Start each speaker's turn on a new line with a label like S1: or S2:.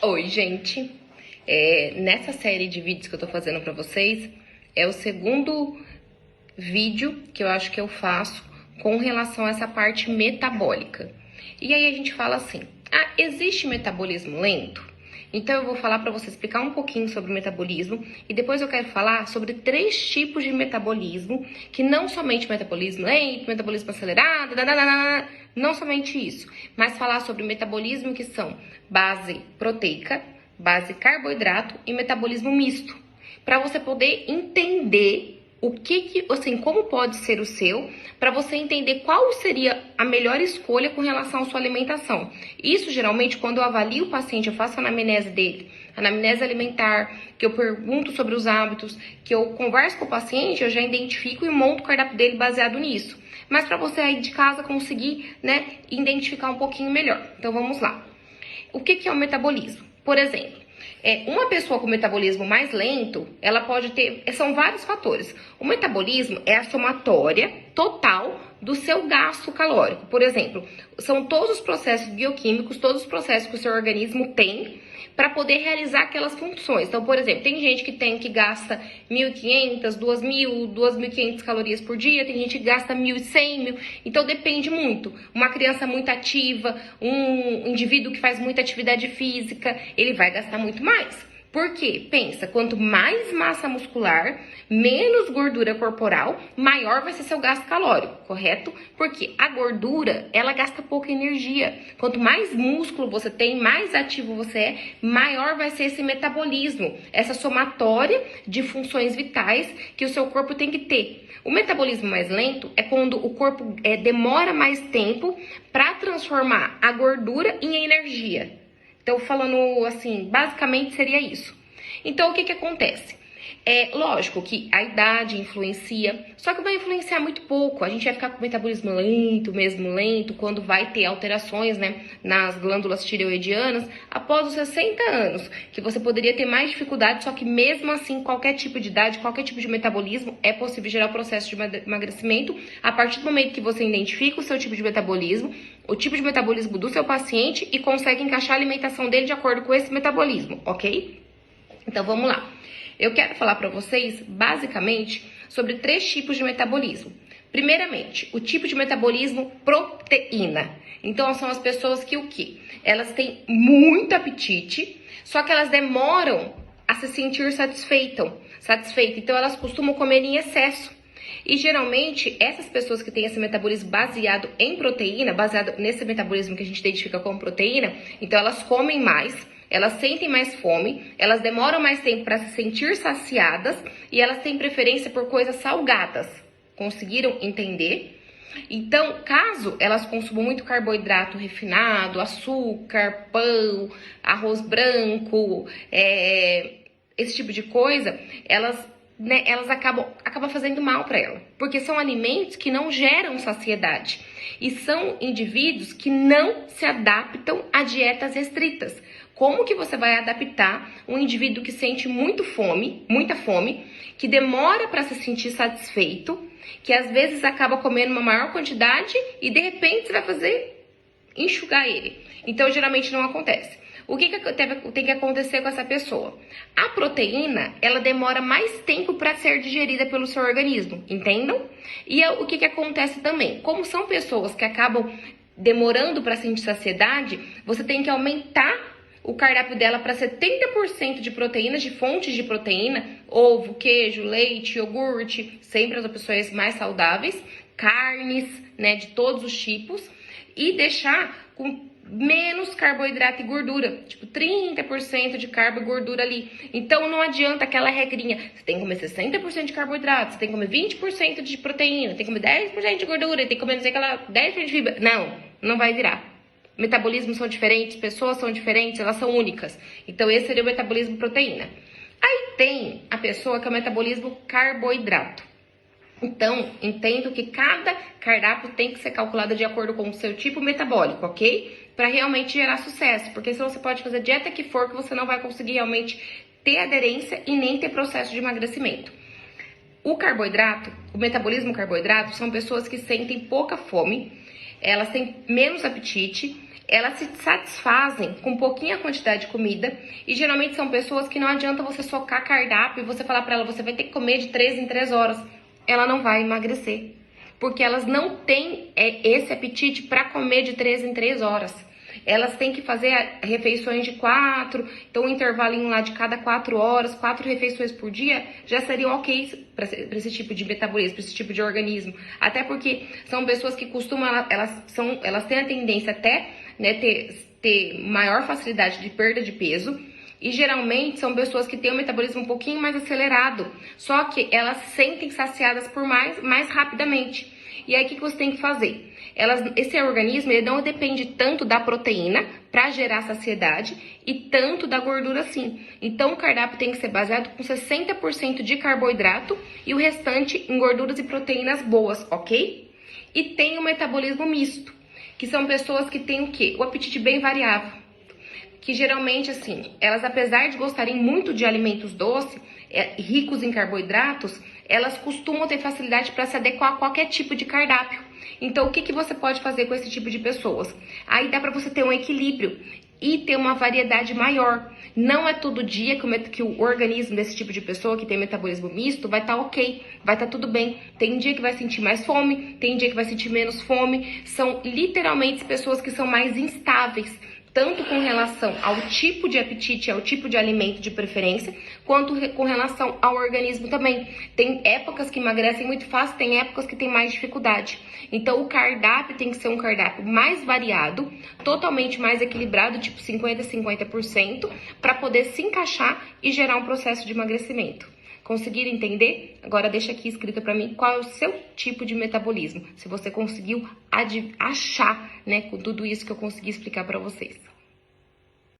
S1: Oi, gente! Nessa série de vídeos que eu tô fazendo pra vocês, é o segundo vídeo que eu acho que eu faço com relação a essa parte metabólica. E aí a gente fala assim, existe metabolismo lento? Então eu vou falar pra você explicar um pouquinho sobre o metabolismo e depois eu quero falar sobre 3 tipos de metabolismo, que não somente metabolismo lento, metabolismo acelerado, não somente isso, mas falar sobre metabolismo que são base proteica, base carboidrato e metabolismo misto, para você poder entender como pode ser o seu, para você entender qual seria a melhor escolha com relação à sua alimentação. Isso, geralmente, quando eu avalio o paciente, eu faço a anamnese dele, anamnese alimentar, que eu pergunto sobre os hábitos, que eu converso com o paciente, eu já identifico e monto o cardápio dele baseado nisso. Mas para você aí de casa conseguir, identificar um pouquinho melhor. Então, vamos lá. O que é o metabolismo? Por exemplo, uma pessoa com metabolismo mais lento, ela pode ter... São vários fatores. O metabolismo é a somatória total do seu gasto calórico. Por exemplo, são todos os processos bioquímicos, todos os processos que o seu organismo tem para poder realizar aquelas funções. Então, por exemplo, tem gente que gasta 1.500, 2.000, 2.500 calorias por dia, tem gente que gasta 1.100, 1.000. Então, depende muito. Uma criança muito ativa, um indivíduo que faz muita atividade física, ele vai gastar muito mais. Por quê? Pensa, quanto mais massa muscular, menos gordura corporal, maior vai ser seu gasto calórico, correto? Porque a gordura, ela gasta pouca energia. Quanto mais músculo você tem, mais ativo você é, maior vai ser esse metabolismo, essa somatória de funções vitais que o seu corpo tem que ter. O metabolismo mais lento é quando o corpo demora mais tempo para transformar a gordura em energia. Então, falando assim, basicamente seria isso. Então, o que acontece? Lógico que a idade influencia, só que vai influenciar muito pouco. A gente vai ficar com o metabolismo lento, quando vai ter alterações, nas glândulas tireoidianas após os 60 anos, que você poderia ter mais dificuldade, só que mesmo assim, qualquer tipo de idade, qualquer tipo de metabolismo, é possível gerar o processo de emagrecimento a partir do momento que você identifica o seu tipo de metabolismo, o tipo de metabolismo do seu paciente e consegue encaixar a alimentação dele de acordo com esse metabolismo, ok? Então, vamos lá. Eu quero falar para vocês, basicamente, sobre 3 tipos de metabolismo. Primeiramente, o tipo de metabolismo proteína. Então, são as pessoas que o quê? Elas têm muito apetite, só que elas demoram a se sentir satisfeitas. Então, elas costumam comer em excesso. E, geralmente, essas pessoas que têm esse metabolismo baseado em proteína, baseado nesse metabolismo que a gente identifica como proteína, então elas comem mais, elas sentem mais fome, elas demoram mais tempo para se sentir saciadas e elas têm preferência por coisas salgadas. Conseguiram entender? Então, caso elas consumam muito carboidrato refinado, açúcar, pão, arroz branco, esse tipo de coisa, elas acabam fazendo mal para ela, porque são alimentos que não geram saciedade e são indivíduos que não se adaptam a dietas restritas. Como que você vai adaptar um indivíduo que sente muita fome, que demora para se sentir satisfeito, que às vezes acaba comendo uma maior quantidade e de repente você vai fazer enxugar ele? Então, geralmente não acontece. O que tem que acontecer com essa pessoa? A proteína, ela demora mais tempo para ser digerida pelo seu organismo, entendam? E o que acontece também? Como são pessoas que acabam demorando para sentir saciedade, você tem que aumentar o cardápio dela para 70% de proteínas, de fontes de proteína, ovo, queijo, leite, iogurte, sempre as opções mais saudáveis, carnes, de todos os tipos, e deixar com menos carboidrato e gordura, tipo 30% de carbo e gordura ali. Então não adianta aquela regrinha, você tem que comer 60% de carboidrato, você tem que comer 20% de proteína, tem que comer 10% de gordura, tem que comer 10% de fibra. Não vai virar. Metabolismos são diferentes, pessoas são diferentes, elas são únicas. Então esse seria o metabolismo proteína. Aí tem a pessoa que é o metabolismo carboidrato. Então, entendo que cada cardápio tem que ser calculado de acordo com o seu tipo metabólico, ok? Para realmente gerar sucesso, porque senão você pode fazer a dieta que for, que você não vai conseguir realmente ter aderência e nem ter processo de emagrecimento. O metabolismo carboidrato, são pessoas que sentem pouca fome, elas têm menos apetite, elas se satisfazem com pouquinha quantidade de comida e geralmente são pessoas que não adianta você socar cardápio e você falar pra ela, você vai ter que comer de 3 em 3 horas. Ela não vai emagrecer, porque elas não têm esse apetite para comer de 3 em 3 horas. Elas têm que fazer refeições de 4, então um intervalinho lá de cada 4 horas, 4 refeições por dia, já seriam ok para esse tipo de metabolismo, para esse tipo de organismo. Até porque são pessoas que costumam, elas têm a tendência até, né, ter maior facilidade de perda de peso. E geralmente são pessoas que têm um metabolismo um pouquinho mais acelerado, só que elas sentem saciadas por mais rapidamente. E aí o que você tem que fazer? Esse organismo ele não depende tanto da proteína para gerar saciedade e tanto da gordura assim. Então o cardápio tem que ser baseado com 60% de carboidrato e o restante em gorduras e proteínas boas, ok? E tem o metabolismo misto, que são pessoas que têm o quê? O apetite bem variável. Que geralmente, assim, elas apesar de gostarem muito de alimentos doces, ricos em carboidratos, elas costumam ter facilidade para se adequar a qualquer tipo de cardápio. Então, o que você pode fazer com esse tipo de pessoas? Aí dá para você ter um equilíbrio e ter uma variedade maior. Não é todo dia que o organismo desse tipo de pessoa que tem metabolismo misto vai estar ok, vai estar tudo bem. Tem dia que vai sentir mais fome, tem dia que vai sentir menos fome. São literalmente pessoas que são mais instáveis, tanto com relação ao tipo de apetite, ao tipo de alimento de preferência, quanto com relação ao organismo também. Tem épocas que emagrecem muito fácil, tem épocas que tem mais dificuldade. Então o cardápio tem que ser um cardápio mais variado, totalmente mais equilibrado, tipo 50-50%, para poder se encaixar e gerar um processo de emagrecimento. Conseguiram entender? Agora deixa aqui escrito para mim qual é o seu tipo de metabolismo. Se você conseguiu achar, né, com tudo isso que eu consegui explicar para vocês.